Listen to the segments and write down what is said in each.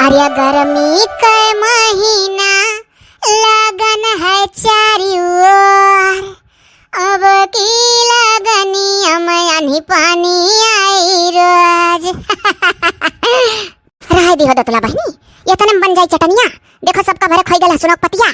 अरे गर्मी का महीना लगन है चारी ओर, अब की लगनी अमयानी पानी आई रोज। रह दी हो दतला बहनी, ये तनम बन जाई चटनिया। देखो सबका भरे खोई गला सुनक पतिया।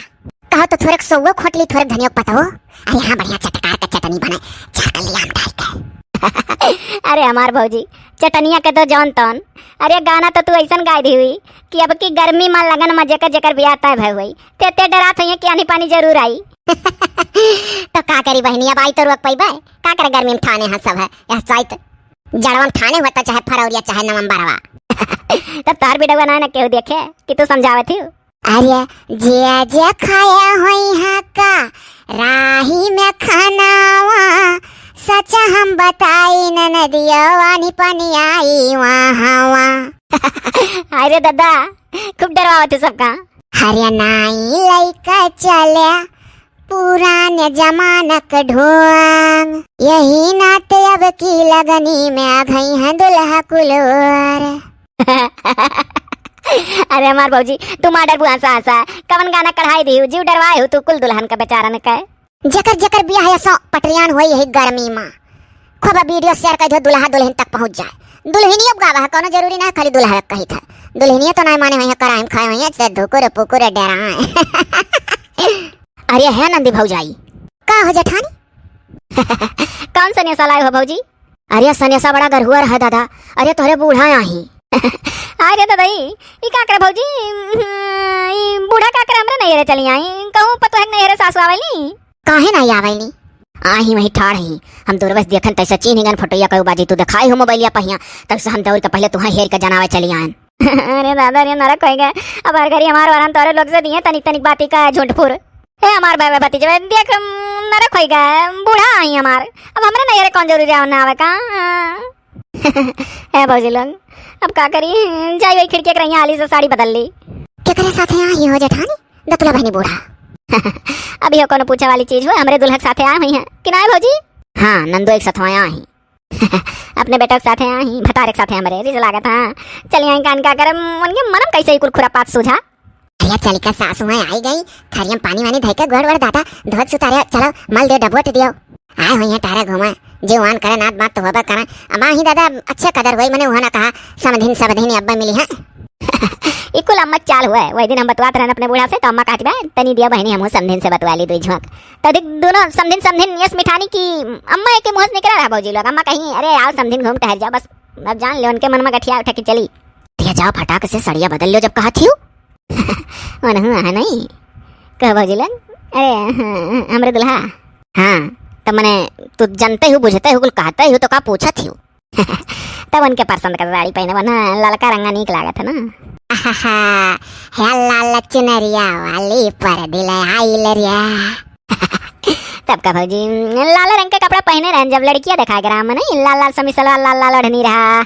कहो तो थोड़क सोवो खोटली थोड़क धनिया पता हो। अरे हाँ बढ़िया चटकार का चटनी बने चाकल लिया हम डाल के। अरे हमार भौजी चटनिया के तो जौन तौन। अरे गाना तो तू ऐसा गाय दी हुई कि अब की गर्मी में लगन में जेकर जेकर बियाह तय भय हुई ते डरात हुई कि आनी पानी जरूर आई। तो का करी बहनी, अब आई तो रोक पैबे का करे। गर्मी में ठाने हाथ सब है यह साइट जड़वा ठाने होता चाहे फरवरिया चाहे नवंबरवा। तब तार भी डगवा ना केहू देखे कि तू समझावत ही। अरे जे जे खाया होई हा का राही में खानावा, सच हम बताई न नदिया वानी पानी आई वहाँ। अरे दादा खूब डरवावत तू सबका। हरियाणाई लइका चले पुराने जमाना का ढोंग, यही नाते अब की लगनी में आ गई है दुल्हा कुलोर। अरे हमार भौजी तू माडर बुआ सा कवन गाना कढ़ाई दी जीव डरवाए हो तू कुल दुल्हन का बेचारा ने कहे। जकर जकर बियाह है सो पटरियान होई है गर्मी में खूब वीडियो शेयर कर दो दुल्हा दुल्हन तक पहुंच जाए। दुल्हनी अब गावा है कोनो जरूरी ना खाली दुल्हा कही था। दुल्हनिया तो ना माने है कराइम खाए हुई है धुकुर पुकुर डरा। अरे है नंदी भौजाई का हो जेठानी? कौन सन्यासा लाए हो भौजी? अरे सन्यासा बड़ा गरहुआर है दादा। अरे तोरे बूढ़ा आही। अरे दादा ई का करे भौजी, ई बूढ़ा का करे हमरे नहीं रे चली आई कहूं पतो है नहीं रे सासु आवेली। काहे नहीं आवेली? आही वही ठाड़ ही हम दूरबस देखन तैसे चीन हिगन फोटोया कहू बाजी तू दिखाई हो मोबाइलिया पहिया तब से हम दौड़ के पहले तुहा हेर के जनावे चली आन। अरे दादा रे नरक होई गए। अब हर घरी हमार वरन तोरे लोग से दिए तनिक तनिक बाती का झुंडफुर हे हमार बाबा बाती जब देख नरक होई गए। बूढ़ा आई हमार अब हमरे नहीं रे कौन जरूरी आवे आवे का। है भौजी लोग अब का करी, जाई वही खिड़की के रही आली से साड़ी बदल ली। केकरे साथे आई हो जेठानी? दतला बहनी बूढ़ा। अभी हो कोनो पूछे वाली चीज हो, हमरे दुल्हा के साथे आ हुई है कि ना भौजी? हाँ नंदो एक साथ आया ही। अपने बेटा के साथे आई भतारे के साथे हमरे रिज लागत हां। चली आई कान का करम उनके मनम कैसे ही कुल खुरापात सुझा। अरे चल का सासू में आई गई थरियम पानी वानी धई के गोड़ वड़ दादा धोत सुतारे चलो मल दे डबोट दियो। आए हुई है तारा घुमा जीवान करे नात बात तो होबे करे। अमा ही दादा अच्छे कदर होई मने वहां कहा समधिन अब्बा मिली है। इकुल अम्मा चाल हुआ है वही दिन हम बतवात रहन अपने बूढ़ा से तो अम्मा कहती बा तनी दिया बहनी हम समधिन से बतवा ली दुई झोंक तो देख दोनों समधिन यस मिठानी की अम्मा एक मुंह से निकल रहा भौजी लोग। अम्मा कहीं अरे आओ समधिन घूम टहल जाओ बस अब जान ले उनके मन में गठिया उठा के चली दिया जाओ फटाक से सड़िया बदल लो जब कहा थी। मन हुआ है नहीं कह भौजी लोग। अरे हमरे दुल्हा हाँ तो मने तू जानते हो बुझते हो कुल कहते हो तो का पूछा थी। तब उनके पसंद का साड़ी पहने वरना ललका रंगा नीक लागत है ना। है लाल चुनरिया वाली पर दिल आई लरिया। तब का भौजी लाल रंग का कपड़ा पहने रहन जब लड़कियां दिखाए ग्राम में नहीं लाल लाल समी सलवार लाल लाल ओढ़नी रहा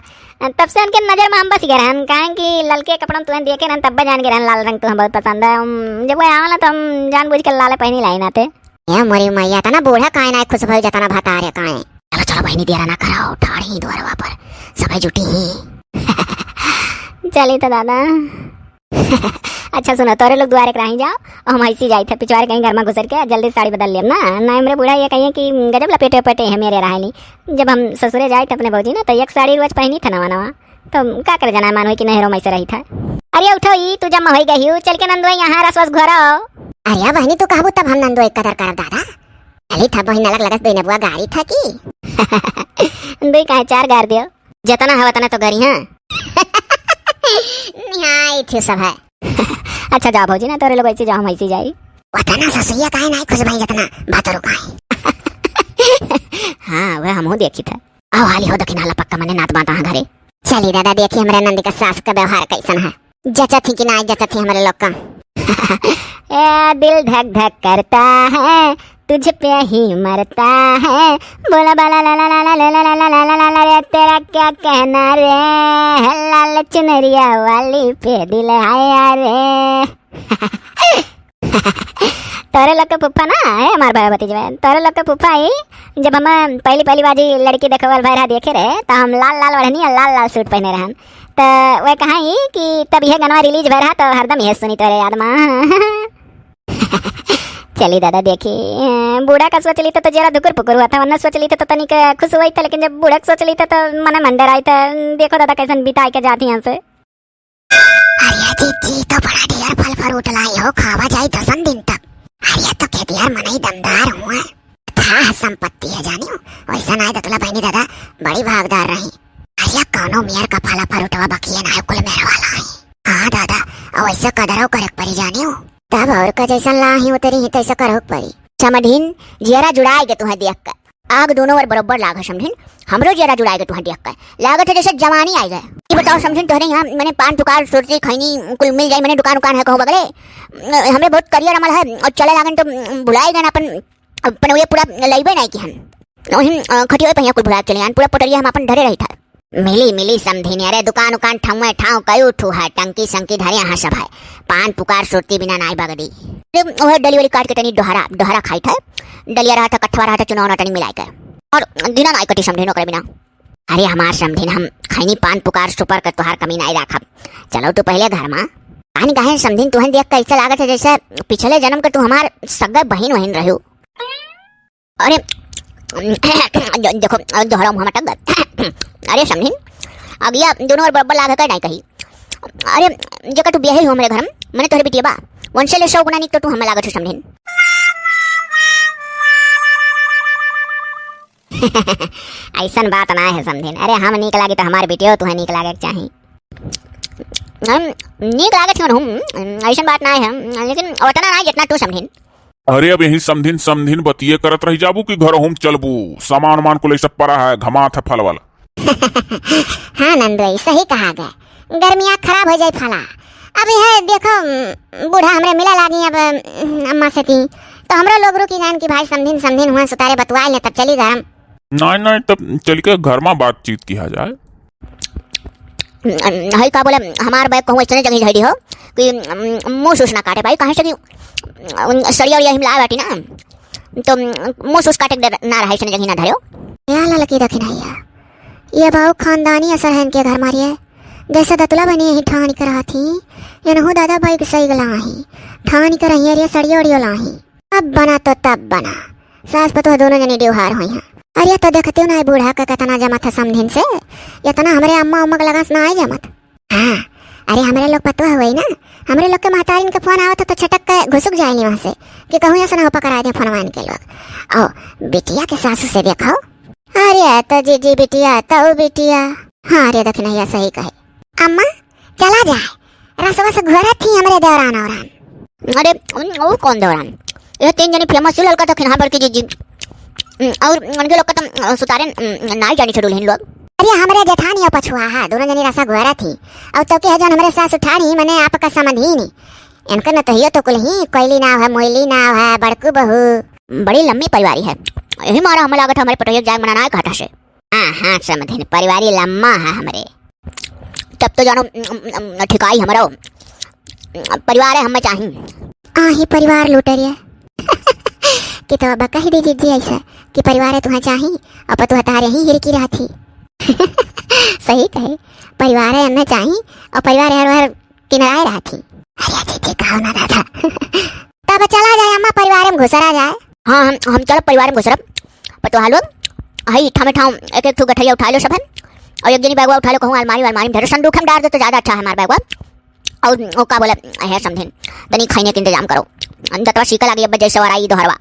तब से उनके नजर में हम बस गए रहन कहें कि ललके कपड़ा तुम्हें देखे रहन तब जान गए रहन लाल रंग तो हम बहुत पसंद है। जब वो आवा ना तो हम जानबूझ के लाल पहनी लाई ना थे। ये मोरी मैया तना बूढ़ा काहे ना खुश भई जतना भता रे काहे। चलो चलो बहनी देरा ना कराओ ठाड़ी द्वारवा पर सबै जुटी ही। चली तो दादा। अच्छा सुनो तोरे लोग द्वारे कराही जाओ और हम ऐसी जाई थे पिछवारे कहीं घर में घुसर के जल्दी साड़ी बदल लिया ना हमरे बूढ़ा ये कहिए कि गजब लपेटे पटे है मेरे राहनी। जब हम ससुरे जाए थे अपने भौजी ना तो एक साड़ी रोज पहनी था नवा नवा तो का करे जाना मान हो कि नहरों में से रही था। अरे उठो ई तू जब हो गई चल के नंदो यहाँ रसवस घोरा। अरे बहनी तू कहबू तब हम नंदो एक कदर करब दादा। अली था बहन अलग लगत दोई बुआ गाड़ी था की दुई काहे चार गार दियो जतना है उतना तो गरी हां। निहाई थी सब है। अच्छा जा भौजी ना तोरे लोग ऐसे जाओ हम ऐसे जाई वतना ससुरिया काहे ना खुश भई जतना भातरो काहे। हां वह हमहु देखी था। आओ हाली हो दखिन हाला पक्का मने नात बाता घरे। चली दादा देखी हमरे नंदी का सास का व्यवहार कैसन है। जचा थी कि ना जचा थी हमारे लोग का। ए दिल धक धक करता है तुझ पे ही मरता है बोला बाला ला ला ला ला ला ला ला ला ला ला रे तेरा क्या कहना रे लाल चुनरिया वाली पे दिल आया रे। तोरे लोग के पुप्पा ना है हमार भाई भतीजा तोरे लोग के पुप्पा ही जब हम पहली बाजी लड़की देखवल भाई रहा देखे रहे तो हम लाल लाल ओढ़नी और लाल लाल सूट पहने रहन तो वह कहा ही कि तब यह गाना रिलीज भर रहा तो हरदम यह सुनी तोरे याद में। चली दादा देखी बूढ़ा का सोच ली तो जरा धुकुर पुकुर हुआ था, वरना सोच ली तो तनिक खुश हुई था, लेकिन जब बूढ़ा सोच ली तो मन मंडर आई था। देखो दादा कैसन बिताई के जाती यहाँ से। अरे जी तो बड़ा ढेर फल फ्रूट लाई हो, खावा जाए 10 दिन तक। अरे तो कहती यार मन ही दमदार हुआ था, संपत्ति है जानियो। वैसा ना तो तुला बहनी दादा बड़ी भागदार रही। अरे कौनो मेयर का फला फ्रूटवा बकिए ना कुल मेरे वाला है। हाँ दादा और वैसा कदरो करक परी जानियो, तब और का जैसा लाही उतरी ही तैसा करक परी। समझिन जियरा जुड़ाई के तुम्हें देख कर आग दोनों और बरोबर लाग समझिन, हमरो जियरा जुड़ाई के तुम्हें देख कर लागत है जैसे जवानी आई गए। ये बताओ समझिन तोहरे यहाँ मैंने पान दुकान सुरती खैनी कुल मिल जाए, मैंने दुकान है कहो बगले हमें बहुत करियर अमल है और चले लागन तो भुलाए गए अपन ये पूरा लइबे नहीं कि हम खटियो पहिया कुल भुला चले पूरा पटरिया हम अपन धरे रही था। मिली समझिन अरे दुकान ठौए ठाव कई ठू है, टंकी संकी धरे यहाँ सब है, पान पुकार सुरती बिना नाई बगड़ी वह डली काट के टनी दोहरा खाई था, डलिया रहा था कठवा रहा था चुनाव टनी मिलाई के और दिना नाई कटी समझिन ओकरे बिना। अरे हमार समझिन हम खैनी पान पुकार सुपर कर तोहार कमी नाई राखब। चलो तू पहले घर में पान गाहे समझिन तुहन देख कैसे लागत है जैसे पिछले जन्म के तू हमार सगे बहन वहन रहो। अरे देखो दोहरा मुँह मटक गए। अरे समझिन अगिया दोनों और बराबर लाग कर नहीं कही। अरे जगह तू ब्याही हो मेरे घर में मैंने तोहरे बिटिया बा वंशे ले 100 गुना निक तो तू हमें लागत हो समझिन। ऐसन बात ना है समझिन, अरे हम निक लागे तो हमारे बेटियो तुम्हें निक लागे चाहिए। निक लागे हम ऐसन बात ना है, लेकिन उतना ना जितना तू समझिन। अरे अब यही समझिन बतिये करत रही जाबू कि घर होम चलबू, सामान मान को ले सब पड़ा है घमात है फल वाला। हाँ नंदोई सही कहा गए, गर्मियाँ खराब हो जाए फला। अब यह देखो बूढ़ा हमरे मिला लागी अब अम्मा से थी तो हमरा लोग रुकी जान की भाई समझिन हुआ सुतारे बतवाए ले तब चली गए। नहीं तब चल के घर में बातचीत किया जाए। हई का बोले हमार बैग कहूँ ऐसे जगह झड़ी हो कि मुँह सूस ना काटे भाई, कहाँ से कि सड़िया उड़िया हिमला बाटी ना तो मुँह सूस काटे ना रहा जगह ना धरे। या लड़की रखी नहीं ये बाऊ खानदानी असर है इनके घर मारिए, जैसा दतुला बनी यही ठानी कर रहा थी या नहु दादा बाई सही गलाही ठानी कर रही अरे सड़िया उड़िया लाही। अब बना तो तब बना सास पतो दोनों जने ड्योहार हुई हैं। अरे तो देखते हो ना बूढ़ा का कितना जमा था समझिन से, इतना हमारे अम्मा उम्मा लगा ना आए जमत। हाँ अरे हमारे लोग पतवा हुई ना, हमारे लोग के महतारिन के फोन आवत तो छटक के घुसुक जाए वहाँ से कि कहूँ ऐसा ना पकड़ा दे फोन मान के लोग। ओ बिटिया के सासू से देखो, अरे तो जी बिटिया तो बिटिया। हाँ अरे देख नहीं सही कहे अम्मा चला जाए रसवा से घोरा थी हमारे दौरान औरान। अरे वो कौन दौरान, ये 3 जनी फेमस लड़का तो खिना पर की जी और उनके लोग का तो सुतारे नाई जानी छोड़ू लोग। अरे हमारे जेठानी और पछुआ है दोनों जनी रसा घोरा थी और तो के जन हमारे सास उठानी मैंने आपका समझ ही नहीं इनका न तो हियो तो कुल ही कोयली नाव है मोयली नाव है बड़कू बहू बड़ी लंबी परिवारी है। यही मारा हमें लागत हमारे पटोहिया जाग मनाना है घाटा से। हाँ समझिन परिवारी लम्मा है हमारे, तब तो जानो ठिकाई हमारा परिवार है हमें चाहिए। ही परिवार लूटरिया कि तो अब कही दीजिए जी ऐसा कि परिवार है तुम्हें चाहिए अब तो हतारे ही हिरकी रहा थी। सही कहे परिवार है हमें चाहिए और परिवार हर किनारे रहा थी। अरे जी कहो ना दादा तब चला जाए अम्मा परिवार में घुसरा जाए। हाँ हम चलो परिवार में घुसरब पटोहा लोग हई इठा में ठाऊ एक ठू गठरिया उठा लो सब है और एक जनी बैगवा उठा लो कहूँ अलमारी में धरो संदूक हम डाल दो तो ज़्यादा अच्छा है हमारा बैगवा। और वो का बोले है समझिन तनी खाने के इंतजाम करो जतवा सीखा लगी अब जैसे और आई दोहरवा।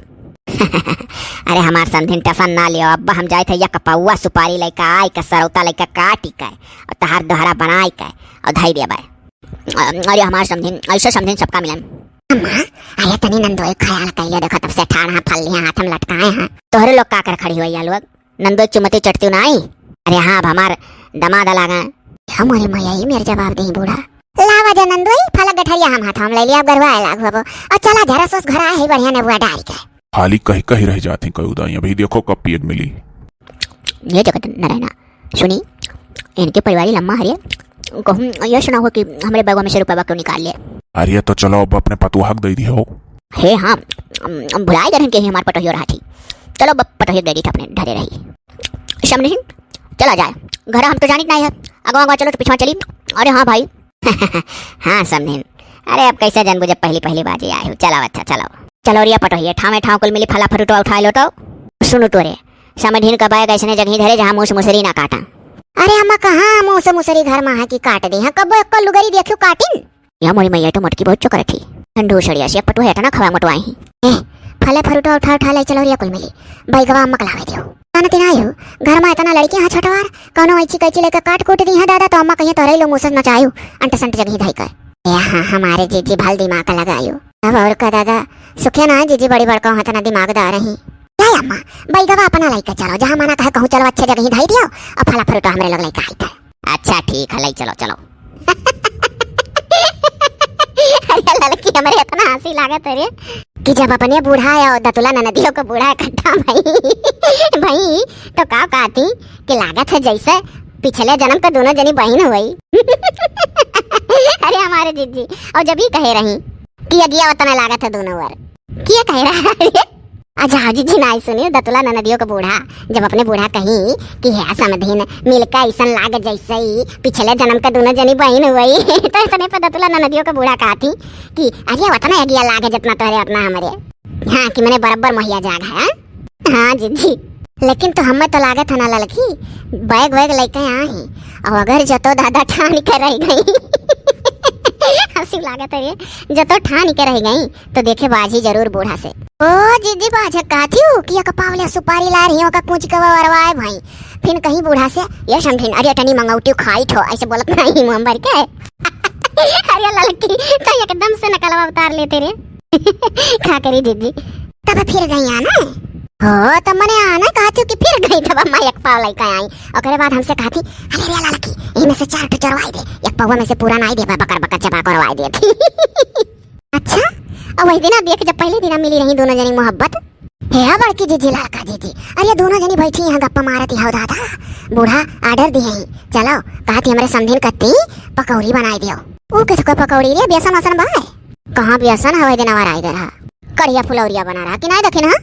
अरे हमार समझिन टेंशन ना लियो अब हम जाए थे या कपौआ सुपारी लेकर आई का सरौता लेकर काटी के और तहार दोहरा बनाई के और धाई दिया बाय। अरे हमार समझिन ऐसे समझिन सबका मिलन। अम्मा अरे तनी नंदोई ख्याल कइले देखो तब से ठाणा फल लिया हाथ में लटकाए हैं तोहरे लोग का कर खड़ी हुई लोग नंदोई चुमती चटती ना आई। अरे हाँ अब हमार दमाद लगा हमारे मैया ही मेरे जवाब दे बूढ़ा लावा जा नंदोई फल गठरिया हम हाथ हम ले लिया गरवाए लागो और चला जरा सोस घर आए बढ़िया ने बुआ डाल के खाली कही रह जाती कोई उदाई अभी देखो कब पियत मिली। ये जगत नारायणा सुनी इनके परिवारी लम्मा हरिया कहूँ यह सुना हो कि हमारे बैगों में से रुपया क्यों निकाल लिए। अरे तो चलो अब अपने पतु हक दे दी हो। हे हाँ भुलाए गए के हमारे पटोहियो रहा थी, चलो पटोहियो दे दी अपने ढरे रही समझी चला जाए घर हम तो जानित नहीं है, अगवा अगवा चलो तो पिछवा चली। अरे हाँ भाई। हाँ समझिन, अरे अब कैसे जन बुझे पहली पहली बाजी आए हो। चलो अच्छा चलो चलो रिया पटोहिए ठावे ठाव कुल मिली फला फरूटवा उठा लो तो सुनो तोरे समझिन का बैग ऐसने जगह धरे जहाँ मुँह से मुसरी ना काटा। अरे अम्मा कहाँ मुँह से मुसरी घर में है कि काट दी है, कब कल लुगरी देखियो काटिन। यह मोरी मैया तो मोटकी बहुत चोकर थी, ठंडू सड़िया से पटो है ना खवा मोटवाई ही। फले फरूटा उठा उठा ले चलो रिया कुल मिली बैगवा अम्मा कलावे दियो। ताना तिना आयो घर में इतना लड़की है छठवार कौनो ऐची कैची लेकर काट कूट दी है दादा तो अम्मा कहिए तोरे लो मुसस नचायो अंट संट जगह धाई कर। हाँ हमारे जीजी भल दिमाग का लगायो। अब और का दादा सुखे ना जीजी बड़ी बड़का हतना दिमागदार रही। क्या अम्मा बैगवा अपना लाइक चलो जहाँ मना कहे कहूँ चलो अच्छे जगह धाई दियो और फला फरूटा हमरे लोग लाइक आई था। अच्छा ठीक है लाई चलो चलो। अरे लड़की हमारे इतना हंसी लागत रे कि जब अपने बूढ़ा या दतुला ननदियों को बूढ़ा इकट्ठा भाई तो का कहती कि लागत है जैसे पिछले जन्म का दोनों जनी बहन हुई। अरे हमारे जीजी और जब ही कहे रही कि अगिया उतना लागत है दोनों वर क्या कह रहा है। अच्छा जीजी ना सुनियो दतुला ननदियों का बूढ़ा जब अपने बूढ़ा कहीं कि है समधिन मिलका ऐसा लागत जैसे ही पिछले जन्म का दोनों जनी बहन हुई तो इतने पर दतुला ननदियों का बूढ़ा कहती कि अरे उतना अगिया लागे जितना तोरे अपना हमारे। हाँ कि मैंने बराबर मुहैया जाग है। हाँ जीजी लेकिन तो हमें तो लागत है ना लड़की बैग वैग लेके आई और अगर जतो दादा ठान के रह गई हंसी लागत है जो तो ठान के रह गई तो देखे बाजी जरूर बूढ़ा से। ओ जीजी बाजा काथी हो कि कपावले सुपारी ला रही हो का कुछ का वरवाए भाई फिर कहीं बूढ़ा से ये समझिन अरे टनी मंगौटी खाई ठो ऐसे बोलत नहीं मुंह भर के। अरे लड़की तो एकदम से नकलवा उतार लेते रे। खा करी जीजी तब फिर गई आना हो तो मने आना कहती कि फिर गई तब अम्मा एक पाव लेके आई और करे बाद हमसे कहती अरे रे लड़की इनमें से 4 ठो चरवाई दे एक पाव में से पूरा नहीं दे बकर बकर चबा करवाई दे थी। अच्छा और वही दिन देख जब पहले दिन मिली रही दोनों जनी मोहब्बत है बड़की जीजी लड़का जीजी अरे दोनों जनी बैठी यहाँ गप्पा मारती हो दादा बूढ़ा आर्डर दिए ही चलो कहती हमारे समधिन कत्ती पकौड़ी बनाई दियो। वो किसको पकौड़ी रे बेसन वसन बाय कहाँ बेसन हवा दिन आवार आई दे रहा करिया फुलौरिया बना रहा कि नहीं देखे ना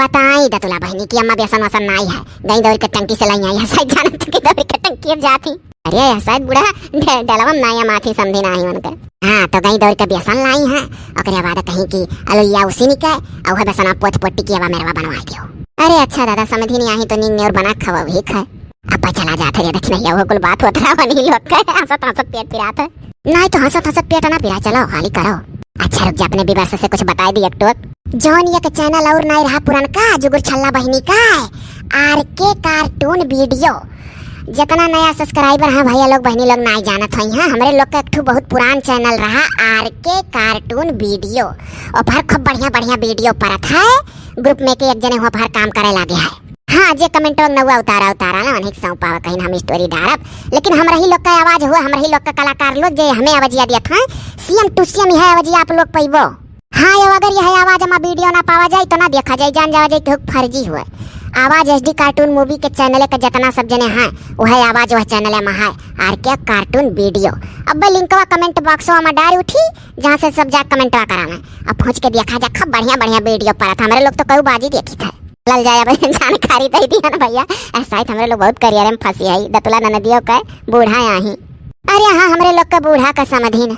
बताई दतुला बहनी की अम्मा बेसन वसन नहीं है गई दौड़ के टंकी से लाई आई शायद जाना तो कि दौड़ के टंकी अब जाती अरे शायद बूढ़ा डलवम नाया माथी समझी नहीं उनके। हाँ तो गई दौड़ के बेसन लाई है और बाद कहीं की अलुइया उसी निकाय और बेसन पोत पोटी की हवा मेरवा बनवा दियो। अरे अच्छा दादा समझ ही नहीं आई तो नींद और बना खवा भी खाए अब चला जाते रे देख नहीं वो कुल बात होता बनी लोग हंसत हंसत पेट पिराता नहीं तो हंसत हंसत पेट ना पिरा चलो खाली करो। अच्छा रुक जा अपने विवर्स से कुछ बता दी एक जौन ये के चैनल और नहीं रहा पुरान का जुगुर छल्ला बहनी का आरके कार्टून वीडियो जितना नया सब्सक्राइबर है भैया लोग बहनी लोग नहीं जानत हुई हैं हमारे लोग का एक बहुत पुरान चैनल रहा आरके कार्टून वीडियो और भर खूब बढ़िया बढ़िया वीडियो परत है ग्रुप में के एक जने हो भर काम करे लगे है। हाँ जे कमेंट नवा उतारा ना उन्हें सौंपा कहीं हम स्टोरी डालब लेकिन हमारे ही लोग का आवाज हुआ हमारे ही लोग का कलाकार लोग जो हमें आवाजिया दिया था सीएम टू सीएम है आवाजिया आप लोग पैबो। हाँ यो अगर यह आवाज हमारा वीडियो ना पावा जाए तो ना देखा जाए जान जावा जाए तो फर्जी हुआ आवाज एचडी कार्टून मूवी के चैनल का जितना सब जने हैं वह आवाज वह चैनल में है आरके कार्टून वीडियो। अब लिंकवा कमेंट बॉक्स में डाल उठी जहाँ से सब जा कमेंटवा कराना अब पहुँच के देखा जा खूब बढ़िया बढ़िया वीडियो पड़ा था हमारे लोग तो कई बाजी देखी था लल जाए अब जानकारी दे दी ना भैया ऐसा हमारे लोग बहुत करियर में फंसी है दतुला ननदियों का बूढ़ा यहाँ। अरे हाँ हमारे लोग का बूढ़ा का समाधीन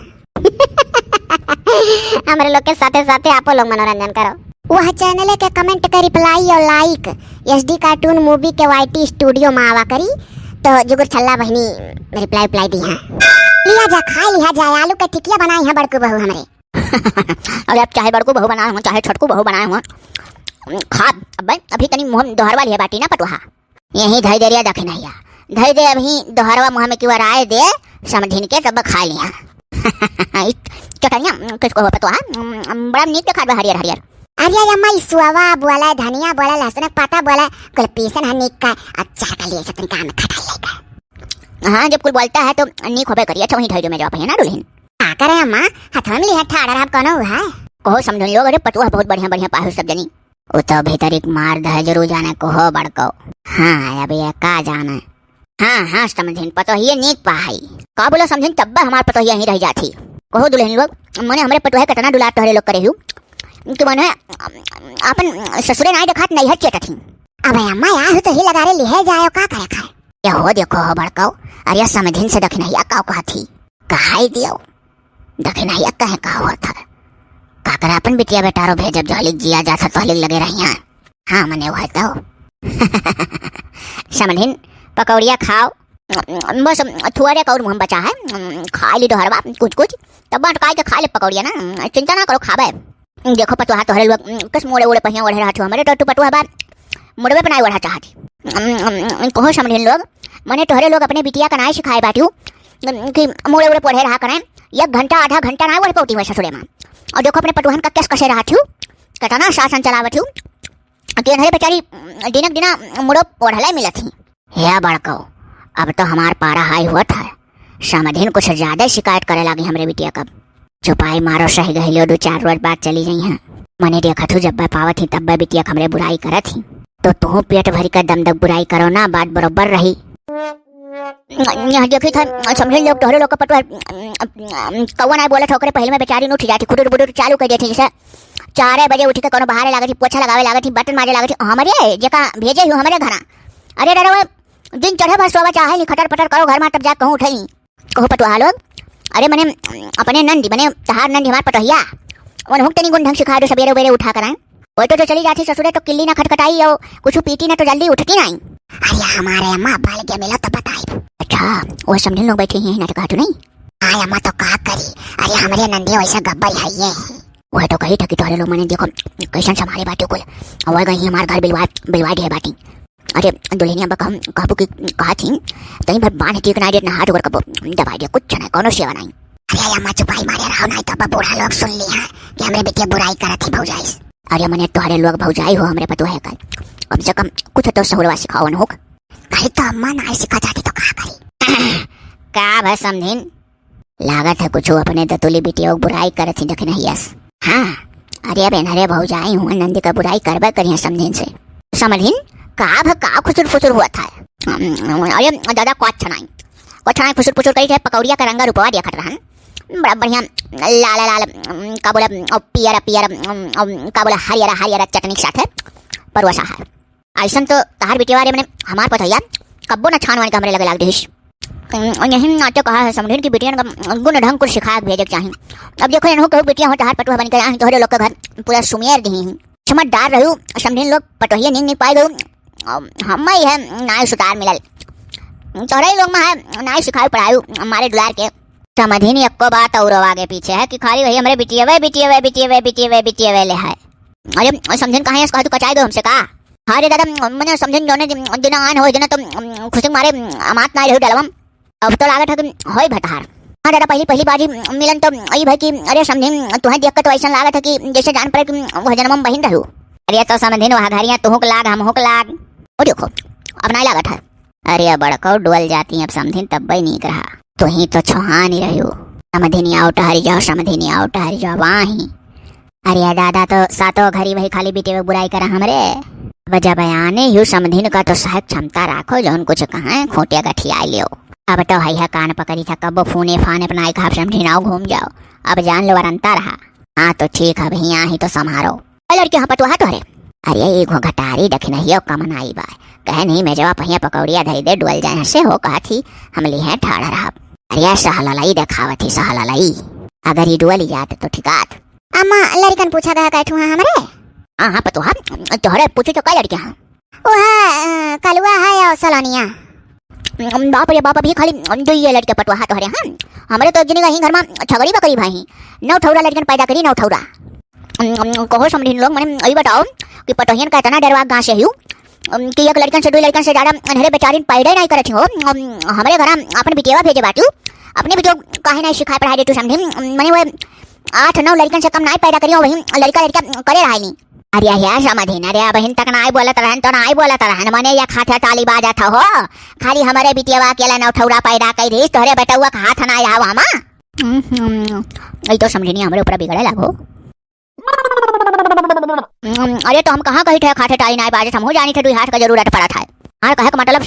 हमारे लोग के साथे साथे आप लोग मनोरंजन करो वह चैनल के कमेंट का रिप्लाई और लाइक एचडी कार्टून मूवी के वाईटी स्टूडियो में आवा करी तो जुगुर छल्ला बहनी रिप्लाई दी है लिया जा खा लिया जाए आलू का टिकिया बनाई है बड़कू बहू हमारे। अरे आप चाहे बड़कू बहू बनाए हो चाहे छोटकू बहू बनाए हो खा अब अभी तनी मुँह दोहरवा लिया बाटी ना पटुहा यही धई दे रिया देखे नहीं धई दे अभी दोहरवा मुँह में क्यों आए दे समझिन के तब खा लिया। चटनिया किसको हो पटुहा बड़ा नीक खा हरियर हरियर। अरे अम्मा सुवा बोला धनिया बोला लहसुन पत्ता बोला कुल पीसन है नीक का अच्छा का लिए सतन काम खटाई लेगा। हाँ जब कुल बोलता है तो नीक होबे करिए अच्छा वहीं धई में जाओ है ना दुल्हन का करे अम्मा हथवा में लिया ठाड़ा रहा कौन है कहो समझ लोग अरे पटुआ बहुत बढ़िया बढ़िया पाहु सब जनी वो तो भीतर एक मार दे जरूर जाने को हो बड़को। हाँ अब ये का जाना हाँ समझिन पतोहिए नीक पाई का बोला समझिन तब हमार पतोहिया ही रह जाती कहो दुल्हन लोग मने हमारे पटुआ कटना दुलार तोहरे लोग करे हूँ कि मने अपन ससुरे नाई देखत नहीं है चेटथी। अबे अम्मा यार तो ही लगा रे लिहे जायो का करे खाए ये हो देखो हो बड़काओ, अरे समझिन से दखिनहिया का कहा थी, कहा दियो दखिनहिया कहे का होता है काकरा अपन बिटिया बेटारो भेजब जहलिक जिया जाता तहलिक लगे रहिया। हाँ मने वो तो समझिन पकौड़िया खाओ, बस थोड़े कौर मुँह बचा है, खा ली दोहरवा कुछ कुछ तब बटकाई के खा ले पकौड़िया ना, चिंता ना करो खाबे। देखो पटुहा तोहरे लोग कस मोड़े ओड़े पहिया ओढ़े रहते हो, हमारे तो पटुहा बार मुड़वे बनाए ओढ़ा चाहती कहो समझिन लोग मने तोहरे लोग अपने बिटिया का नाई सिखाए बाटियो कि मोड़े ओड़े पढ़े रहा करें, 1 घंटा आधा घंटा ना ओढ़ पौती वैसे ससुरे में। और देखो अपने पटुहन का कैस कसे रहा थी, कतना शासन चलावत हूँ कि अनहरे बेचारी दिनक दिना मुड़ो ओढ़ले मिलत थी। हे बड़को अब तो हमार पारा हाई हुआ था, समझिन कुछ ज्यादा शिकायत करे लगी हमरे बिटिया कब चुपाई मारो सही गहिलो 2-4 रोज बाद चली गई हैं। मने देखा थू जब पावत थी तब बिटिया हमरे बुराई करत थी, तो तू पेट भरी कर दम दक बुराई करो ना, बात बरोबर रही। यहाँ देखी था समझे लोग तोहरे लोग का पटुआ कौवा ना बोला ठोकरे पहले में बेचारी उठ जाती, खुदुर बुदुर चालू कर देती, जैसे 4 बजे उठ के कोनो बाहर लागत थी, पोछा लगावे लागत थी, बटन मारे लागत थी, हमारे जेका भेजे हूँ हमारे घर। अरे डरो दिन चढ़े बस सोवा चाहे नहीं, खटर पटर करो घर में तब जा कहूँ उठाई कहो पटुआ लोग। अरे मने अपने नंदी मने तहार नंदी हमार पटोहिया उन हुक तनी गुण ढंग सिखा दो, सवेरे उबेरे उठा कराएं। वो तो चली जाती ससुरे तो किल्ली ना खटखटाई और कुछ पीटी ना तो जल्दी उठती नहीं। अरे हमारे अम्मा बाल के मिला तो बताई। अच्छा वो समझ लोग बैठे हैं ना तो काटू नहीं आय अम्मा तो का करी, अरे हमारे नंदी वैसा गब्बर है ये वो तो कही था कि तोहरे लोग मैंने देखो कैसन संभाले बाटी कुल और गई हमारे घर बिलवा दिए बाटी। अरे दुल्हनिया बकम कहबू की कहा थी कहीं भर बांध ठीक ना देना हाथ ऊपर कबो दबा दिया कुछ नहीं कोनो सेवा नहीं। अरे अम्मा चुपाई मारे रहो नहीं तो बूढ़ा लोग सुन लिया कि हमरे बेटे बुराई करत थी भौजाई। अरे मने तोहरे लोग भौजाई हो हमरे पतो है कम से कम कुछ तो सहरवा सिखाओ न होक कहीं तो अम्मा ना सिखा जाती तो का करी का भाई समझिन लागत है कुछ अपने दतुली बेटियों बुराई करत थी देख नहीं यस। हाँ अरे बहन अरे भौजाई हूँ नंदी का बुराई करबा करिए समझिन से समझिन का खुचुर फुचुर हुआ था। अरे दादा को छनाई फुसुर फुसुर करी थे पकौड़िया का रंगा रुपवा दिया खट रहा बड़ा बढ़िया लाल लाल का बोला पियर पियर का बोला हरियर हरियर चटनी के साथ है परवसा है ऐसा तो तहार बिटिया रे मैंने हमार पतैया कब्बो न छानवान कमरे लगे लाग देश यही नाटक कहा है समझिन की बिटिया का गुण ढंग कुछ सिखाया भेजे चाहिए। अब देखो इन्हों कहूँ बिटिया हो तहार पटुआ बन कर तोहरे लोग का घर पूरा सुमेर दी समझदार रहू समझिन लोग पटोहिया नहीं पाए गए हम ही है नाय सुतार मिलल तोहरे लोग में है नाय सिखाई पढ़ायू हमारे दुलार के समझी नहीं अक्को बात और आगे पीछे है कि खाली वही हमारे बिटिया वे ले है। अरे समझन कहाँ कहा तू कचाई दो हमसे कहा हाँ रे दादा मैंने समझन जोने दिन आन हो जना तो खुशी मारे अमात ना रही डलवम अब तो लागत है कि हो भटहार। हाँ दादा पहली बाजी मिलन तो यही भाई कि अरे समझिन तुम्हें देख कर तो ऐसा लागत है कि जैसे जान पड़े कि वह जन्म बहिन रहू। अरे तो समझिन वहाँ घरिया तुहुक लाग हम हुक लाग और देखो अब नहीं लागत है। अरे बड़को डोल जाती है अब समझिन तब ही नहीं रहा तो ही तो छुहा नहीं रही हो समझिनी आओ टहरी जाओ वहाँ ही। अरे दादा तो सातों घरी वही खाली बीते हुए बुराई करा हमरे वजह बयाने यू समझिन का तो सहज क्षमता राखो जो कुछ कहा खोटिया गठिया लियो। अब तो हैया कान पकड़ी था कब फोने फाने अपना खाप समझी नाव घूम जाओ अब जान लो वरंता रहा। हाँ तो ठीक है भैया ही तो संभारो लड़के हाँ पटुआ तोहरे। अरे एक घटारी दखी नहीं कमन आई बा कहे नहीं मैं जवाब पहिया पकौड़िया धरी दे डुअल जाए से हो कहा थी हम ली है ठाड़ा रहा। अरे सहलाई देखावत थी सहलाई अगर ये डुअल जाते तो ठिकात। अम्मा लड़कन पूछा गया कैठू हाँ हमरे। हाँ हाँ पटुआ तोहरे पूछे तो कई लड़के हाँ वो कलुआ है या सलानिया बाप रे बाप भी खाली जो ये लड़के पटुआ तोहरे। हाँ हमारे तो जिन्हें कहीं घर में छगड़ी बकरी भाई 9 ठौरा लड़कन पैदा करी 9 ठौरा कहो समझिन लोग मैंने अभी बताओ कि पटोहियन का इतना डरवा गाँव से हूँ कि एक लड़कन से 2 लड़कन से ज़्यादा अनहरे बेचारी पैदा नहीं करती हो। हमारे घर अपन बिटिया भेजे बाटू अपने भी तो काहे नहीं सिखाए पढ़ाई देतू समझिन मैंने वो 8-9 लड़कन से कम नहीं पैदा करी वही लड़का करे रहा नहीं। अरे यार समझिन अरे बहन तक ना बोलत रहन तो नहीं बोलत रहन मने या खाते ताली बाजा था हो खाली हमारे बिटिया अकेला 9 ठौरा पैदा कर दी तोहरे बेटा का हाथ ना आवा माँ यही तो समझिनी हमारे ऊपर बिगड़े लगो। अरे तो हम कहाँ कही थे खाते टाई नहीं बाजे हम हो जानी थे 2 हाथ का जरूरत पड़ा था। हाँ कहे का मतलब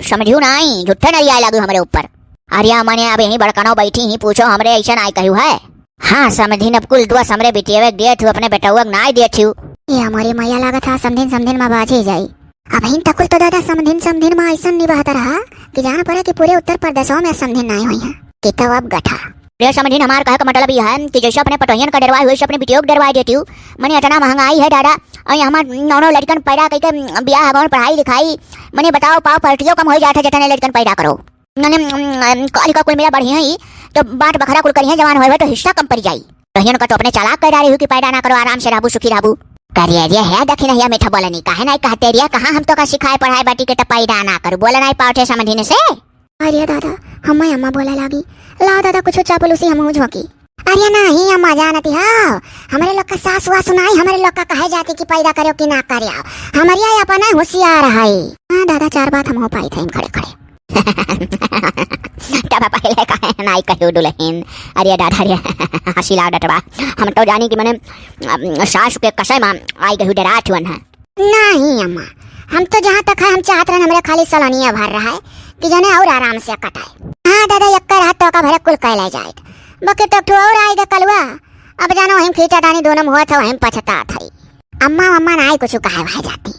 समझियो नहीं झूठे नहीं आए लागू हमारे ऊपर। अरे मैंने अब यही बड़कनो बैठी ही पूछो हमरे ऐसा नहीं कहू है। हाँ समझिन अब कुल 2 हमरे बिटिया दे थू अपने बेटा नाई दे थू ये हमारी मैया लागत था समझिन में बाजी जाई। अब इन तकुल तो दादा समधिन समधिन में ऐसा नहीं बहता रहा कि जान पड़ा कि पूरे उत्तर प्रदेशों में समधिन नहीं हुई है कि तब अब गठा रे समझिन हमार कहे का मतलब यह है कि जैसे अपने पटोहियन का डरवाए हुए अपने बिटियों को डरवाए देती हूँ। मने इतना महंगाई है दादा और हमार नौ लड़कन पैदा करके ब्याह हमार पढ़ाई लिखाई मने बताओ पाव पलटियों कम हो जाता जितने लड़कन पैदा करो। मने काली का कुल मेरा बढ़िया ही तो बाट बखरा कुल करिए जवान होए तो हिस्सा कम पड़ जाई। पटोहियन का तो अपने चालाक कर डाली हूँ कि पैदा ना करो आराम से रहबू सुखी रहबू करिए रे है दखी नहीं मीठा बोले नहीं काहे नहीं कहते रिया कहाँ हम तो का सिखाए पढ़ाई बाटी के पैदा ना करो बोले नहीं पाओ समझने से। अरे दादा हम अम्मा बोले लागी लाओ दादा कुछ चापलूसी हम झोंकी। अरे नहीं अम्मा जानती हाँ हमारे लोग का सास हुआ सुनाई हमारे लोग का कहे जाती कि पैदा करो कि ना करे हमारी आई अपना होशियार है। हाँ दादा 4 बात हम हो पाई थे खड़े खड़े तब पहले कहे नाई कहो दुल्हन। अरे दादा रे हंसी ला डटवा हम तो जानी कि मैंने सास के कसय में आई गहू डरा चुन है। नहीं अम्मा हम तो जहाँ तक है हम चाहत रहे हमारे खाली सलोनिया भर रहा है कि जने और आराम से कटाए। हाँ दादा यक्का रात तो का भरे कुल कहला जाए बके तो और आएगा कलवा अब जानो हम खींचा दानी दोनों हुआ था हम पछता थई अम्मा मम्मा ना कुछ कहे भाई जाती।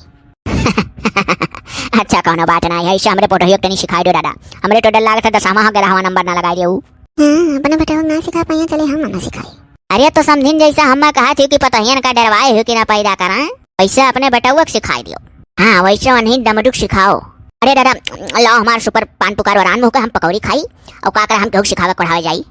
अच्छा कोनो बात नहीं है इसे हमरे पोटहियो के नहीं सिखाई दो दादा हमरे तो डर लागत है दसमा के रहवा नंबर ना लगाई देऊ। हां अपने बेटा ना सिखा पाए चले हम ना सिखाई। अरे तो समझिन जैसा हम कहा थी कि पतहियन का डरवाए हो कि ना पैदा करा वैसे अपने बेटाऊ के सिखाई दियो। हाँ वैसे नहीं दमडुक सिखाओ। अरे दादा लाओ हमार सुपर पान पुकार वरान में होकर हम पकौड़ी खाई और का कर हम केहू सिखावे पढ़ावे जाई।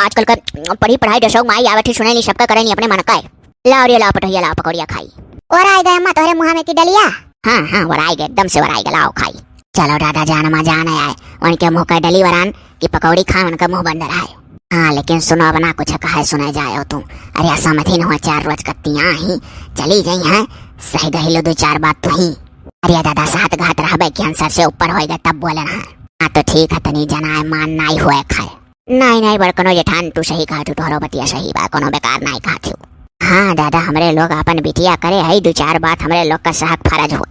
आजकल का पढ़ी पढ़ाई दशों माई आवठी सुने नहीं सबका करे नहीं अपने मन का लाओ रे लाओ पटहिया लाओ पकौड़िया खाई। और आए गए अम्मा तोरे मुंह में की डलिया। हाँ हाँ वराई गए एकदम से वराई गए लाओ खाई। चलो दादा जान मा जान आए उनके मुंह का डली वरान की पकौड़ी खा उनका मुंह बंद रहा है। हाँ लेकिन सुनो बना कुछ कहे सुने जाए तुम। अरे असमधिन हुआ 4 रोज कत्तियाँ ही चली गई हैं सही गही लो 2-4 बात तू ही। अरे दादा 7 घाट रह कैंसर से ऊपर होएगा तब बोले ना। हाँ तो ठीक है तनी जना मान नहीं हुए खाए नहीं बड़कनो जेठान तू सही कहा तू तोहरो बतिया सही बा कोनो बेकार नहीं कहा। हाँ दादा हमरे लोग अपन बिटिया करे है 2-4 बात हमरे लोग का सहक फर्ज हो